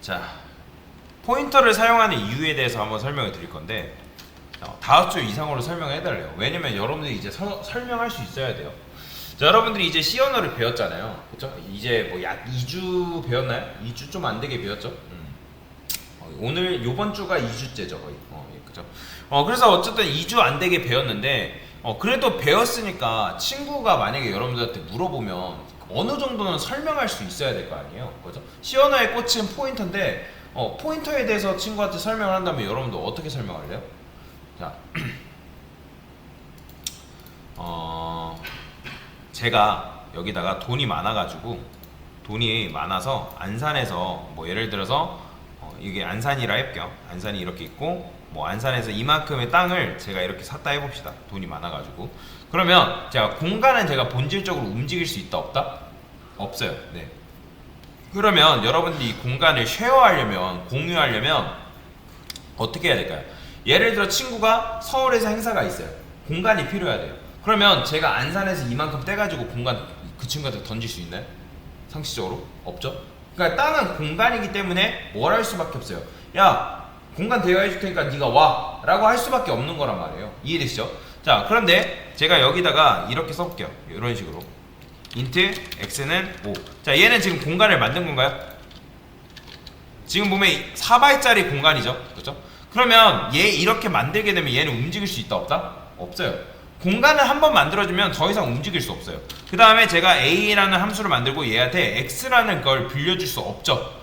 자, 포인터를 사용하는 이유에 대해서 한번 설명을 드릴 건데 5줄 이상으로 설명해 달래요. 왜냐면 여러분들이 이제 설명할 수 있어야 돼요. 자, 여러분들이 이제 C 언어를 배웠잖아요. 그쵸? 이제 뭐 약 2주 배웠나요? 2주 좀 안 되게 배웠죠? 오늘 요번 주가 2주째죠 거의. 그죠? 그래서 어쨌든 2주 안 되게 배웠는데 그래도 배웠으니까 친구가 만약에 여러분들한테 물어보면 어느 정도는 설명할 수 있어야 될 거 아니에요. 그죠? C 언어의 꽃은 포인터인데 포인터에 대해서 친구한테 설명을 한다면 여러분들 어떻게 설명할래요? 자, 제가 여기다가 돈이 많아서 안산에서 뭐 예를 들어서 이게 안산이라 할게요. 안산이 이렇게 있고 뭐 안산에서 이만큼의 땅을 제가 이렇게 샀다 해봅시다. 돈이 많아가지고 그러면 제가 공간은 제가 본질적으로 움직일 수 있다 없다? 없어요. 네. 그러면 여러분들이 이 공간을 쉐어하려면 공유하려면 어떻게 해야 될까요? 예를 들어 친구가 서울에서 행사가 있어요. 공간이 필요해야 돼요. 그러면 제가 안산에서 이만큼 떼가지고 공간 그 친구한테 던질 수 있나요? 상식적으로? 없죠? 그러니까 땅은 공간이기 때문에 뭘 할 수밖에 없어요. 야, 공간 대여해줄 테니까 네가 와 라고 할 수밖에 없는 거란 말이에요. 이해되시죠? 자, 그런데 제가 여기다가 이렇게 써볼게요. 이런 식으로 int x는 5. 자, 얘는 지금 공간을 만든 건가요? 지금 보면 4바이트짜리 공간이죠. 그렇죠? 그러면 얘 이렇게 만들게 되면 얘는 움직일 수 있다 없다? 없어요. 공간을 한번 만들어주면 더 이상 움직일 수 없어요. 그 다음에 제가 a라는 함수를 만들고 얘한테 x라는 걸 빌려줄 수 없죠.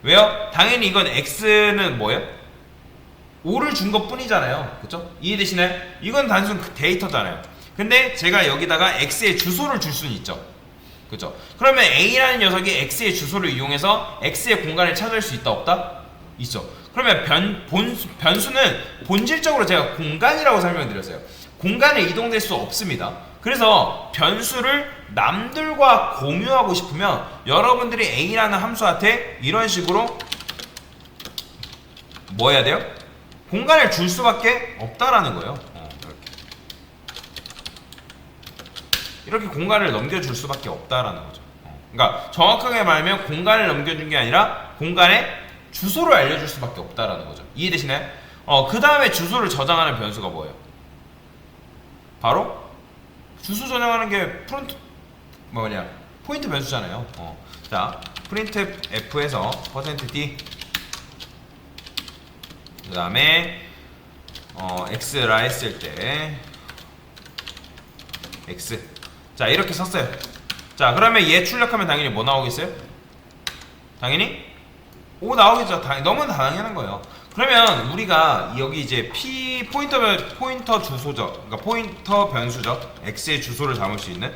왜요? 당연히 이건 x는 뭐예요? 5를 준 것 뿐이잖아요. 그쵸? 이해되시나요? 이건 단순 데이터잖아요. 근데 제가 여기다가 x의 주소를 줄 수는 있죠. 그쵸? 그러면 a라는 녀석이 x의 주소를 이용해서 x의 공간을 찾을 수 있다 없다? 있죠. 그러면 변수는 본질적으로 제가 공간이라고 설명드렸어요. 공간에 이동될 수 없습니다. 그래서 변수를 남들과 공유하고 싶으면 여러분들이 a라는 함수한테 이런 식으로 뭐 해야 돼요? 공간을 줄 수밖에 없다라는 거예요. 이렇게 공간을 넘겨줄 수밖에 없다라는 거죠. 그러니까 정확하게 말하면 공간을 넘겨준 게 아니라 공간에 주소를 알려줄 수밖에 없다라는 거죠. 이해되시나요? 그 다음에 주소를 저장하는 변수가 뭐예요? 바로 주소 저장하는 게 포인트 변수잖아요. 자, 프린트 f에서 %d 그 다음에 x라 했을 때 x. 자, 이렇게 썼어요. 자, 그러면 얘 출력하면 당연히 뭐 나오겠어요? 당연히 5 나오겠죠. 너무 당연한 거예요. 그러면 우리가 여기 이제 포인터 주소죠. 그러니까 포인터 변수죠. x의 주소를 담을 수 있는.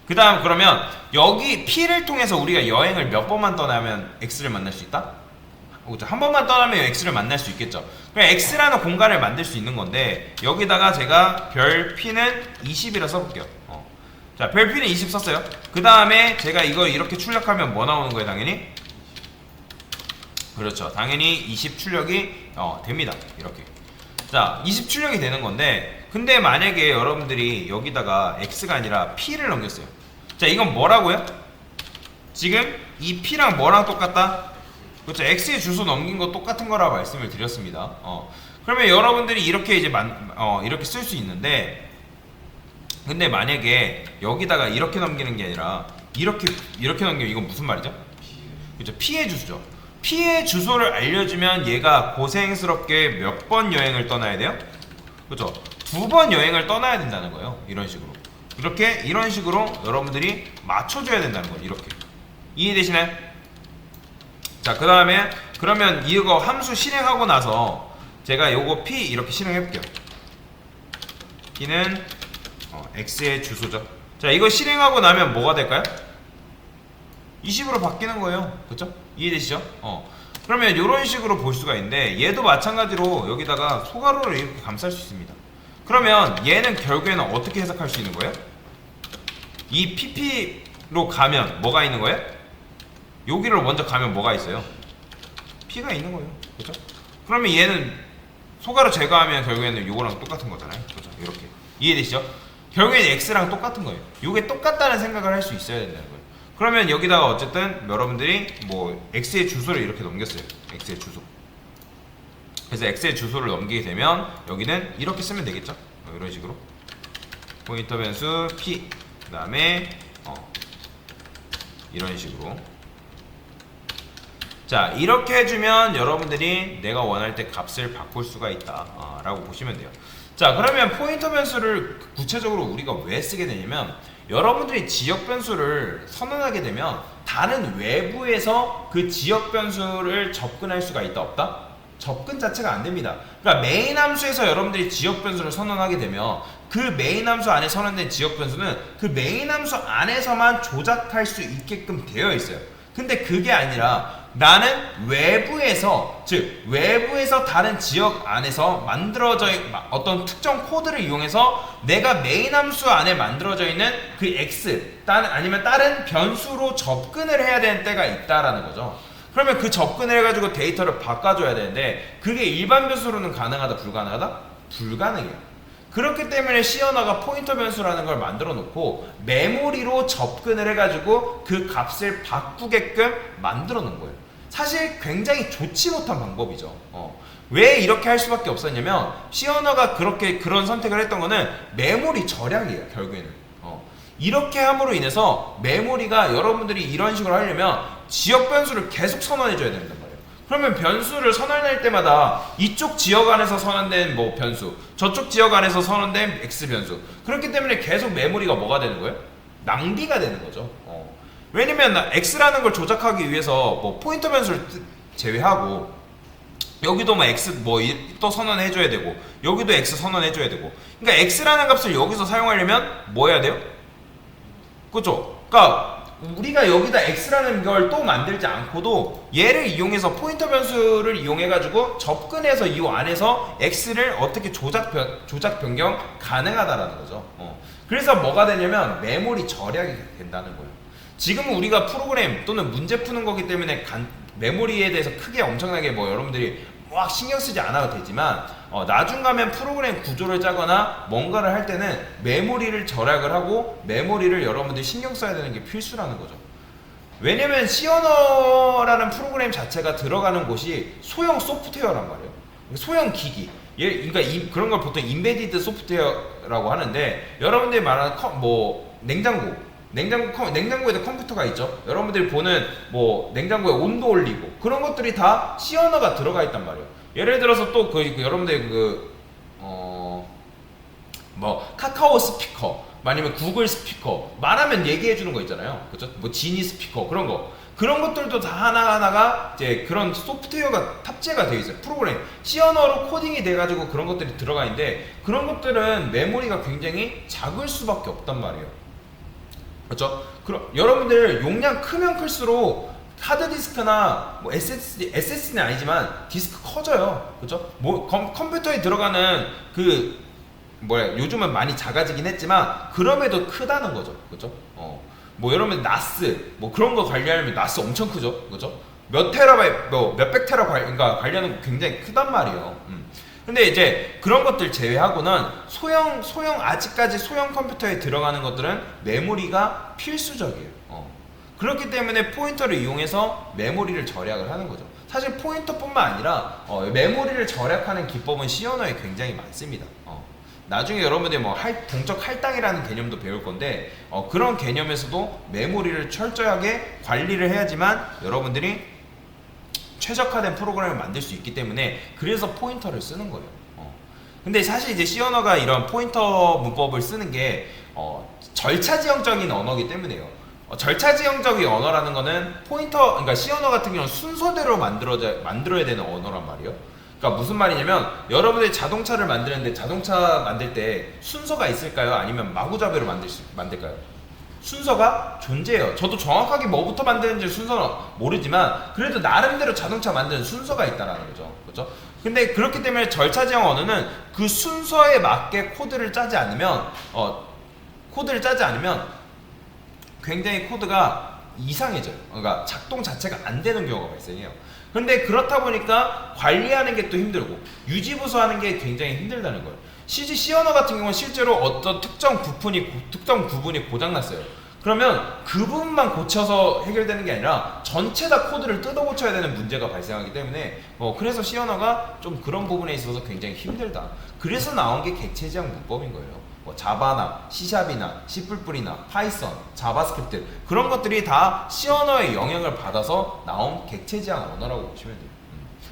그 다음 그러면 여기 p를 통해서 우리가 여행을 몇 번만 떠나면 x를 만날 수 있다? 한 번만 떠나면 x를 만날 수 있겠죠. 그럼 x라는 공간을 만들 수 있는 건데 여기다가 제가 별 p는 20이라 써볼게요. 자, 별 p는 20 썼어요. 그 다음에 제가 이걸 이렇게 출력하면 뭐 나오는 거예요? 당연히 그렇죠. 당연히 20 출력이 됩니다. 이렇게. 자, 20 출력이 되는 건데 근데 만약에 여러분들이 여기다가 x가 아니라 p를 넘겼어요. 자, 이건 뭐라고요? 지금 이 p랑 뭐랑 똑같다? 그렇죠. x의 주소 넘긴 거 똑같은 거라 말씀을 드렸습니다. 그러면 여러분들이 이렇게 이제 이렇게 쓸 수 있는데 근데 만약에 여기다가 이렇게 넘기는 게 아니라 이렇게 넘기면 이건 무슨 말이죠? 그렇죠. p의 주소죠. p의 주소를 알려주면 얘가 고생스럽게 몇 번 여행을 떠나야 돼요? 그렇죠. 2번 여행을 떠나야 된다는 거예요. 이런 식으로. 이런 식으로 여러분들이 맞춰줘야 된다는 거예요. 이렇게. 이해되시나요? 자, 그 다음에 그러면 이거 함수 실행하고 나서 제가 요거 p 이렇게 실행해볼게요. p는 x의 주소죠. 자, 이거 실행하고 나면 뭐가 될까요? 20으로 바뀌는 거예요. 그쵸? 이해되시죠? 그러면 이런 식으로 볼 수가 있는데 얘도 마찬가지로 여기다가 소가로를 이렇게 감쌀 수 있습니다. 그러면 얘는 결국에는 어떻게 해석할 수 있는 거예요? 이 pp로 가면 뭐가 있는 거예요? 여기를 먼저 가면 뭐가 있어요? p가 있는 거예요. 그렇죠? 그러면 얘는 소가로 제거하면 결국에는 이거랑 똑같은 거잖아요. 그렇죠? 이렇게. 이해되시죠? 결국에는 x랑 똑같은 거예요. 이게 똑같다는 생각을 할 수 있어야 된다는 거예요. 그러면 여기다가 어쨌든 여러분들이 뭐 x의 주소를 이렇게 넘겼어요. x의 주소. 그래서 x의 주소를 넘기게 되면 여기는 이렇게 쓰면 되겠죠. 이런 식으로 포인터 변수 p 그 다음에 이런 식으로. 자, 이렇게 해주면 여러분들이 내가 원할 때 값을 바꿀 수가 있다 라고 보시면 돼요. 자, 그러면 포인터 변수를 구체적으로 우리가 왜 쓰게 되냐면, 여러분들이 지역 변수를 선언하게 되면 다른 외부에서 그 지역 변수를 접근할 수가 있다 없다? 접근 자체가 안 됩니다. 그러니까 메인 함수에서 여러분들이 지역 변수를 선언하게 되면 그 메인 함수 안에 선언된 지역 변수는 그 메인 함수 안에서만 조작할 수 있게끔 되어 있어요. 근데 그게 아니라 나는 외부에서, 즉 외부에서 다른 지역 안에서 만들어져 어떤 특정 코드를 이용해서 내가 메인 함수 안에 만들어져 있는 그 x 아니면 다른 변수로 접근을 해야 되는 때가 있다라는 거죠. 그러면 그 접근을 해가지고 데이터를 바꿔줘야 되는데 그게 일반 변수로는 가능하다 불가능하다? 불가능해요. 그렇기 때문에 C 언어가 포인터 변수라는 걸 만들어 놓고 메모리로 접근을 해가지고 그 값을 바꾸게끔 만들어 놓은 거예요. 사실 굉장히 좋지 못한 방법이죠. 왜 이렇게 할 수밖에 없었냐면 C 언어가 그런 선택을 했던 거는 메모리 절약이에요. 결국에는 이렇게 함으로 인해서 메모리가 여러분들이 이런 식으로 하려면 지역 변수를 계속 선언해 줘야 된단 말이에요. 그러면 변수를 선언할 때마다 이쪽 지역 안에서 선언된 뭐 변수, 저쪽 지역 안에서 선언된 x 변수, 그렇기 때문에 계속 메모리가 뭐가 되는 거예요? 낭비가 되는 거죠. 왜냐면 x라는 걸 조작하기 위해서 뭐 포인터 변수를 제외하고 여기도 뭐 x 뭐 또 선언해 줘야 되고 여기도 x 선언해 줘야 되고, 그러니까 x라는 값을 여기서 사용하려면 뭐 해야 돼요? 그죠? 그러니까 우리가 여기다 x라는 걸 또 만들지 않고도 얘를 이용해서 포인터 변수를 이용해 가지고 접근해서 이 안에서 x를 어떻게 조작 변경 가능하다라는 거죠. 그래서 뭐가 되냐면 메모리 절약이 된다는 거예요. 지금 우리가 프로그램 또는 문제 푸는 거기 때문에 메모리에 대해서 크게 엄청나게 뭐 여러분들이 막 신경 쓰지 않아도 되지만 나중 가면 프로그램 구조를 짜거나 뭔가를 할 때는 메모리를 절약을 하고 메모리를 여러분들이 신경 써야 되는 게 필수라는 거죠. 왜냐면 C 언어라는 프로그램 자체가 들어가는 곳이 소형 소프트웨어란 말이에요. 소형 기기. 그러니까 그런 걸 보통 인베디드 소프트웨어라고 하는데, 여러분들이 말하는 뭐 냉장고에도 컴퓨터가 있죠. 여러분들이 보는 뭐 냉장고에 온도 올리고 그런 것들이 다 C 언어가 들어가 있단 말이에요. 예를 들어서 또 여러분들이 뭐 카카오 스피커 아니면 구글 스피커 말하면 얘기해 주는 거 있잖아요. 그렇죠? 뭐 지니 스피커 그런 것들도 다 하나하나가 이제 그런 소프트웨어가 탑재가 되어 있어요. 프로그램 C 언어로 코딩이 돼 가지고 그런 것들이 들어가 있는데, 그런 것들은 메모리가 굉장히 작을 수밖에 없단 말이에요. 그렇죠? 그럼 여러분들 용량 크면 클수록 하드디스크나 뭐 SSD는 아니지만 디스크 커져요. 그렇죠? 뭐 컴퓨터에 들어가는 요즘은 많이 작아지긴 했지만 그럼에도 크다는 거죠. 그렇죠? 뭐 여러분 나스 뭐 그런 거 관리하려면 나스 엄청 크죠. 그렇죠? 몇 테라바이트 몇백 테라 관리하는 거 굉장히 크단 말이에요. 근데 이제 그런 것들 제외하고는 아직까지 소형 컴퓨터에 들어가는 것들은 메모리가 필수적이에요. 그렇기 때문에 포인터를 이용해서 메모리를 절약을 하는 거죠. 사실 포인터뿐만 아니라 메모리를 절약하는 기법은 C 언어에 굉장히 많습니다. 나중에 여러분들이 뭐 동적 할당이라는 개념도 배울 건데 그런 개념에서도 메모리를 철저하게 관리를 해야지만 여러분들이 최적화된 프로그램을 만들 수 있기 때문에 그래서 포인터를 쓰는 거예요. 근데 사실 이제 C 언어가 이런 포인터 문법을 쓰는 게 절차지형적인 언어이기 때문에요. 절차지형적인 언어라는 거는 그러니까 C 언어 같은 경우는 순서대로 만들어야 되는 언어란 말이에요. 그러니까 무슨 말이냐면 여러분들이 자동차를 만드는데 자동차 만들 때 순서가 있을까요? 아니면 마구잡이로 만들까요? 순서가 존재해요. 저도 정확하게 뭐부터 만드는지 순서는 모르지만 그래도 나름대로 자동차 만드는 순서가 있다라는 거죠. 그렇죠? 근데 그렇기 때문에 절차지형 언어는 그 순서에 맞게 코드를 짜지 않으면 굉장히 코드가 이상해져요. 그러니까 작동 자체가 안 되는 경우가 발생해요. 근데 그렇다 보니까 관리하는 게 또 힘들고 유지보수하는 게 굉장히 힘들다는 거예요. C 언어 같은 경우는 실제로 어떤 특정 부분이 고장났어요. 그러면 그 부분만 고쳐서 해결되는 게 아니라 전체 다 코드를 뜯어 고쳐야 되는 문제가 발생하기 때문에 그래서 C 언어가 좀 그런 부분에 있어서 굉장히 힘들다. 그래서 나온 게 객체 지향 문법인 거예요. 자바나 C샵이나 C++이나 파이썬, 자바스크립트 그런 것들이 다 C 언어의 영향을 받아서 나온 객체 지향 언어라고 보시면 돼요.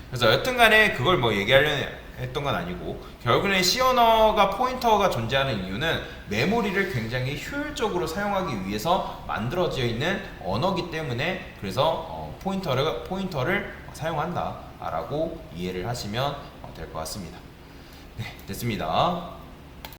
그래서 여튼간에 그걸 뭐 얘기하려는 했던 건 아니고 결국에 C 언어가 포인터가 존재하는 이유는 메모리를 굉장히 효율적으로 사용하기 위해서 만들어져 있는 언어기 때문에 그래서 포인터를 사용한다라고 이해를 하시면 될 것 같습니다. 네, 됐습니다.